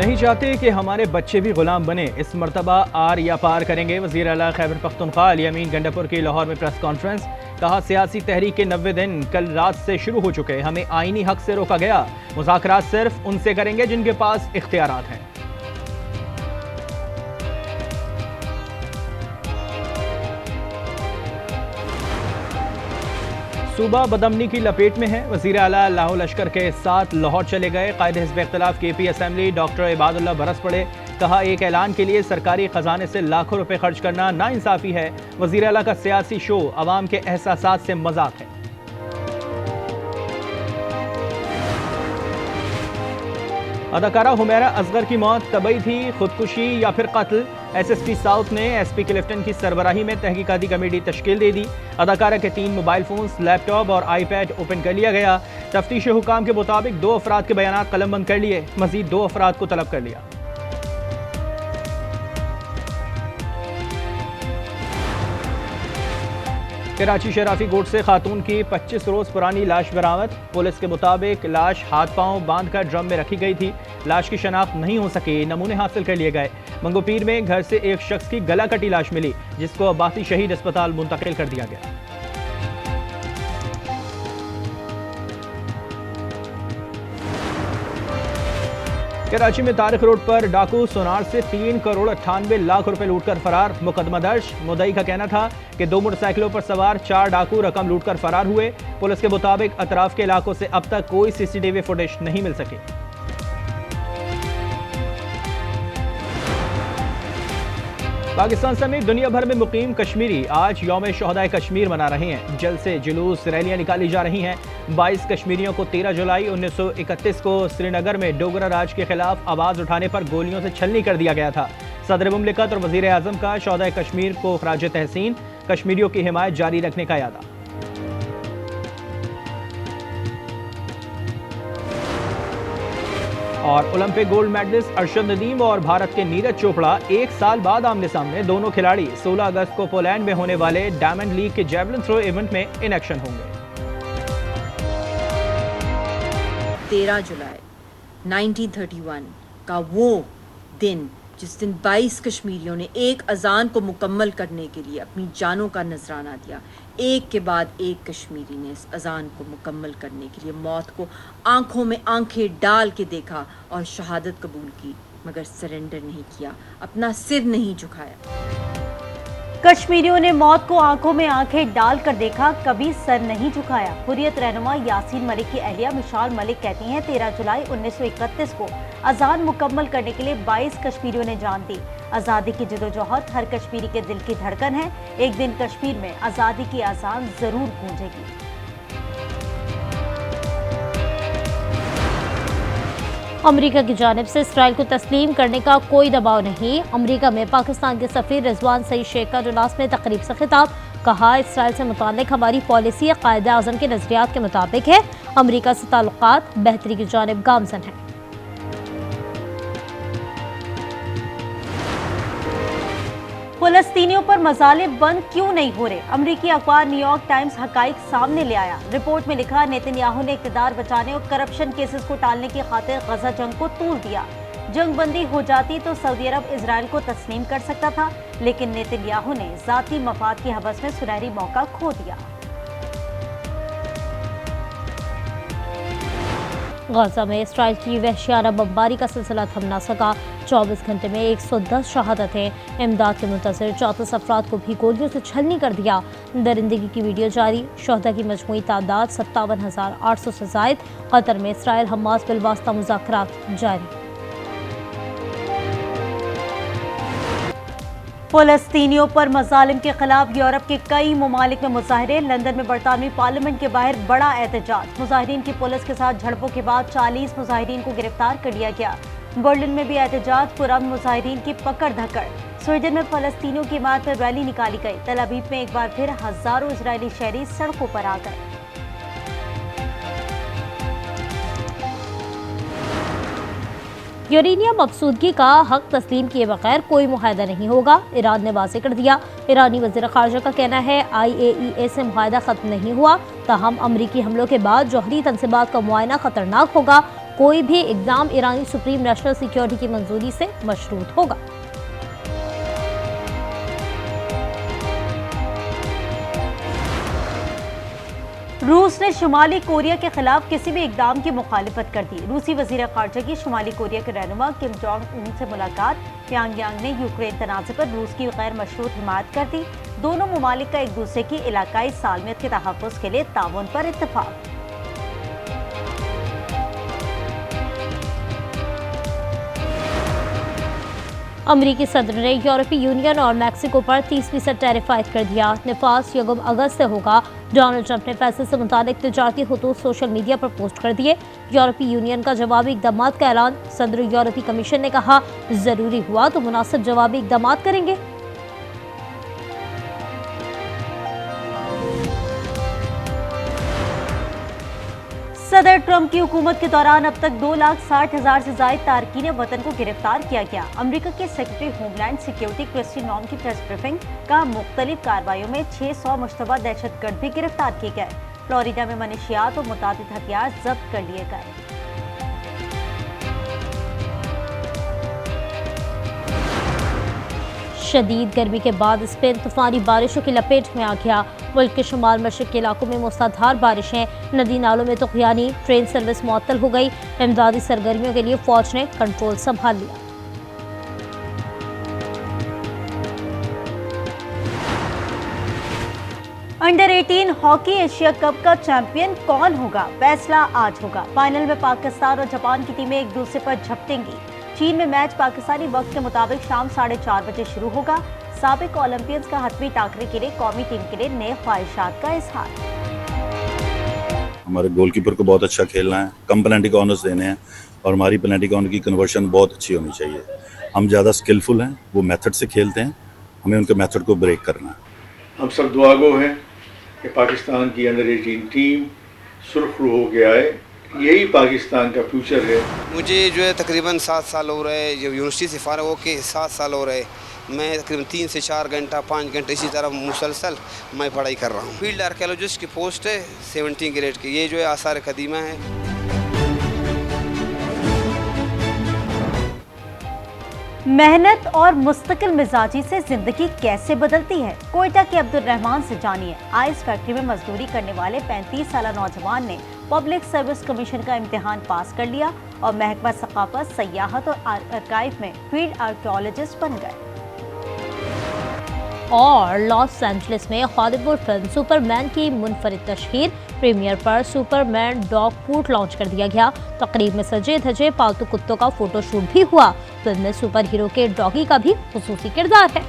नहीं चाहते कि हमारे बच्चे भी गुलाम बने, इस मर्तबा आर या पार करेंगे। वज़ीर आला खैबर पख्तूनख्वा अली अमीन गंडापुर की लाहौर में प्रेस कॉन्फ्रेंस। कहा, सियासी तहरीक के 90 दिन कल रात से शुरू हो चुके, हमें आईनी हक से रोका गया। मुज़ाकरात सिर्फ उनसे करेंगे जिनके पास इख्तियारात हैं। सूबा बदअमनी की लपेट में है। वज़ीर आला लाहौर लश्कर के साथ लाहौर चले गए। कायदे हिज़्ब इख्तिलाफ KP असेंबली डॉक्टर इबादुल्लाह बरस पड़े। कहा, एक ऐलान के लिए सरकारी खजाने से लाखों रुपए खर्च करना नाइंसाफी है। वज़ीर आला का सियासी शो अवाम के एहसासात से मजाक है। अदाकारा हुमैरा असगर की मौत तबई थी, खुदकुशी या फिर कत्ल? SSP साउथ ने SP क्लिफ्टन की सरबराही में तहकीकाती कमेटी तश्कील दे दी। अदाकारा के 3 मोबाइल फोन्स, लैपटॉप और iPad ओपन कर लिया गया। तफ्तीश हुकाम के मुताबिक 2 अफराद के बयानात कलमबंद कर लिए, मजीद 2 अफराद को तलब कर लिया। कराची शराफी गोट से खातून की 25 रोज पुरानी लाश बरामद। पुलिस के मुताबिक लाश हाथ पांव बांधकर ड्रम में रखी गई थी। लाश की शनाख्त नहीं हो सकी, नमूने हासिल कर लिए गए। मंगोपीर में घर से एक शख्स की गला कटी लाश मिली, जिसको अब्बासी शहीद अस्पताल मुंतकिल कर दिया गया। कराची में तारिक रोड पर डाकू सोनार से 3 करोड़ 98 लाख रुपए लूटकर फरार। मुकदमा दर्ज। मुद्दई का कहना था कि 2 मोटरसाइकिलों पर सवार 4 डाकू रकम लूटकर फरार हुए। पुलिस के मुताबिक अतराफ के इलाकों से अब तक कोई CCTV फुटेज नहीं मिल सकी। पाकिस्तान समेत दुनिया भर में मुकीम कश्मीरी आज यौम शोहदाए कश्मीर मना रहे हैं। जल से जुलूस, रैलियां निकाली जा रही हैं। 22 कश्मीरियों को 13 जुलाई 1931 को श्रीनगर में डोगरा राज के खिलाफ आवाज उठाने पर गोलियों से छलनी कर दिया गया था। सदर मुमलिकत और वजीर आजम का शोहदाए कश्मीर को खराज तहसीन, कश्मीरियों की हिमायत जारी रखने का यादा। और Olympic gold medalist Arshad Nadeem और भारत के नीरज चोपड़ा 1 साल बाद आमने सामने। दोनों खिलाड़ी 16 अगस्त को पोलैंड में होने वाले डायमंड लीग के जैवलिन थ्रो इवेंट में इन एक्शन होंगे। 13 जुलाई 1931 का वो दिन जिस दिन 22 कश्मीरियों ने एक अजान को मुकम्मल करने के लिए अपनी जानों का नजराना दिया। एक के बाद एक कश्मीरी ने इस अजान को मुकम्मल करने के लिए मौत को आंखों में आंखें डाल के देखा और शहादत कबूल की, मगर सरेंडर नहीं किया, अपना सिर नहीं झुकाया। कश्मीरियों ने मौत को आंखों में आंखें डाल कर देखा, कभी सर नहीं झुकाया। हुर्रियत रहनुमा यासीन मलिक की अहलिया मिशाल मलिक कहती हैं, 13 जुलाई 1931 को अजान मुकम्मल करने के लिए 22 कश्मीरियों ने जान दी। आज़ादी की जदोजहद हर कश्मीरी के दिल की धड़कन है। एक दिन कश्मीर में आज़ादी की आज़ान जरूर गूंजेगी। अमेरिका की जानिब से इसराइल को तस्लीम करने का कोई दबाव नहीं। अमेरिका में पाकिस्तान के सफीर रिजवान सईद शेख का डलास में तकरीब से खिताब। कहा, इसराइल से मुताल्लिक हमारी पॉलिसी कायदे आज़म के नजरियात के मुताबिक है। अमेरिका से ताल्लुकात बेहतरी की जानिब गामजन है। फलस्तीनियों पर मजालिम बंद क्यों नहीं हो रहे? अमरीकी अखबार न्यूयॉर्क टाइम्स हकाइक सामने ले आया। रिपोर्ट में लिखा, नेतन्याहू ने इक़्तिदार बचाने और करप्शन केसेस को टालने की खातिर गजा जंग को तूल दिया। जंग बंदी हो जाती तो सऊदी अरब इजराइल को तस्लीम कर सकता था, लेकिन नेतन्याहू ने जाती मफाद की हवस में सुनहरी मौका खो दिया। गाजा में इसराइल की वहशियाना बमबारी का सिलसिला थम ना सका। 24 घंटे में 110 शहादतें। इमदाद के मुंतज़िर 34 अफराद को भी गोलियों से छलनी कर दिया। दरिंदगी की वीडियो जारी। शहदा की मजमूई तादाद 57,800 से ज़ायद। कतर में इसराइल हमास बिलवास्ता मुज़ाकरात जारी। फलस्तीनियों पर मजालिम के खिलाफ यूरोप के कई ममालिक में मुजाहरे। लंदन में बरतानवी पार्लियामेंट के बाहर बड़ा एहतजाज। मुजाहिरीन की पुलिस के साथ झड़पों के बाद 40 मुजाहिरीन को गिरफ्तार कर लिया गया। बर्लिन में भी एहतजाज, पुरअमन मुजाहिरीन की पकड़ धकड़। स्वीडन में फलस्तीनियों की हिमायत में रैली निकाली गई। तल अवीव में एक बार फिर हजारों इजरायली शहरी सड़कों पर आ गए। यूरेनियम मकसूदगी का हक तस्लीम किए बगैर कोई मुआहदा नहीं होगा, ईरान ने वाज़ेह कर दिया। ईरानी वज़ीर ख़ारजा का कहना है, IAEA से मुआहदा ख़त्म नहीं हुआ, ताहम अमरीकी हमलों के बाद जौहरी तनसीबात का मुआयना खतरनाक होगा। कोई भी इक़दाम ईरानी सुप्रीम नेशनल सिक्योरिटी की मंजूरी से मशरूत होगा। रूस ने शुमाली कोरिया के खिलाफ किसी भी इकदाम की मुखालिफत कर दी। रूसी वजीर खारजा की शुमाली कोरिया के रहनुमा किम जोंग उन से मुलाकात। प्योंगयांग ने यूक्रेन तनाज़े पर रूस की गैर मशरूत हिमायत कर दी। दोनों ममालिक का एक दूसरे की इलाकाई सालमियत के तहफ़्फ़ुज़ के लिए ताउन पर इत्तफाक। अमरीकी सदर ने यूरोपीय यूनियन और मैक्सिको पर 30% टैरिफ आयद कर दिया। नफाज यकम अगस्त से होगा। डोनाल्ड ट्रंप ने फैसले से मुतालिक तिजारती खतूत सोशल मीडिया पर पोस्ट कर दिए। यूरोपीय यूनियन का जवाबी इक़दाम का ऐलान। सदर यूरोपीय कमीशन ने कहा, जरूरी हुआ तो मुनासिब जवाबी इक़दाम करेंगे। सदर ट्रंप की हुकूमत के दौरान अब तक 2,60,000 से ज्यादा तारकीन वतन को गिरफ्तार किया गया। अमेरिका के सेक्रेटरी होमलैंड सिक्योरिटी क्रिस्टी नॉम की प्रेस ब्रीफिंग का मुख्तलिफ कार्रवाइयों में 600 मुश्तबा दहशतगर्द भी गिरफ्तार किए गए। फ्लोरिडा में मनशियात और मुतादिद हथियार जब्त कर लिए गए। शदीद गर्मी के बाद स्पेन तूफानी बारिशों की लपेट में आ गया। मुल्क के शुमाल मशरक के इलाकों में मूसलाधार बारिशें, नदी नालों में तुग़यानी, ट्रेन सर्विस मुअत्तल हो गई। इमदादी सरगर्मियों के लिए फौज ने कंट्रोल संभाल लिया। अंडर 18 हॉकी एशिया कप का चैंपियन कौन होगा, फैसला आज होगा। फाइनल में पाकिस्तान और जापान की टीमें एक दूसरे पर झपटेंगी। चीन में मैच पाकिस्तानी वक्त के मुताबिक शाम 4:30 बजे शुरू होगा। साबिक ओलंपियंस का हतमी टाकरे के लिए कौमी टीम के लिए नए ख्वाहिशात का इजहार। हमारे गोलकीपर को बहुत अच्छा खेलना है, कम पेनल्टी कॉर्नर्स देने हैं और हमारी पेनल्टी कॉर्नर की कन्वर्शन बहुत अच्छी होनी चाहिए। हम ज़्यादा स्किलफुल हैं, वो मेथड से खेलते हैं, हमें उनके मेथड को ब्रेक करना है। हम सब दुआगो हैं कि पाकिस्तान की अंडर 18 टीम सुरखरू हो के आए, यही पाकिस्तान का फ्यूचर है। मुझे जो है तकरीबन 7 साल हो रहे, जब यूनिवर्सिटी से फारग होकर 7 साल हो रहे, मैं तकरीबन 3 से 4 घंटा 5 घंटे इसी तरह मुसलसल मैं पढ़ाई कर रहा हूँ। फील्ड आर्कियोलॉजिस्ट की पोस्ट है 17 ग्रेड की। ये जो है आसार कदीमा है। मेहनत और मुस्तकिल मिजाजी से जिंदगी कैसे बदलती है, कोयटा के अब्दुल रहमान से जानिए। आइस फैक्ट्री में मजदूरी करने वाले 35 साल नौजवान ने पब्लिक सर्विस कमीशन का इम्तिहान पास कर लिया और महकमा सकाफत, सयाहत और आर्काइव में फील्ड आर्कियोलॉजिस्ट बन गए। और लॉस एंजलिस में हॉलीवुड फिल्म सुपरमैन की मुनफरिद तशहीर, प्रीमियर पर सुपरमैन डॉग फूड लॉन्च कर दिया गया। तकरीब में सजे धजे पालतू कुत्तों का फोटोशूट भी हुआ। फिल्म में सुपर हीरो के डॉगी का भी खुसूसी किरदार है।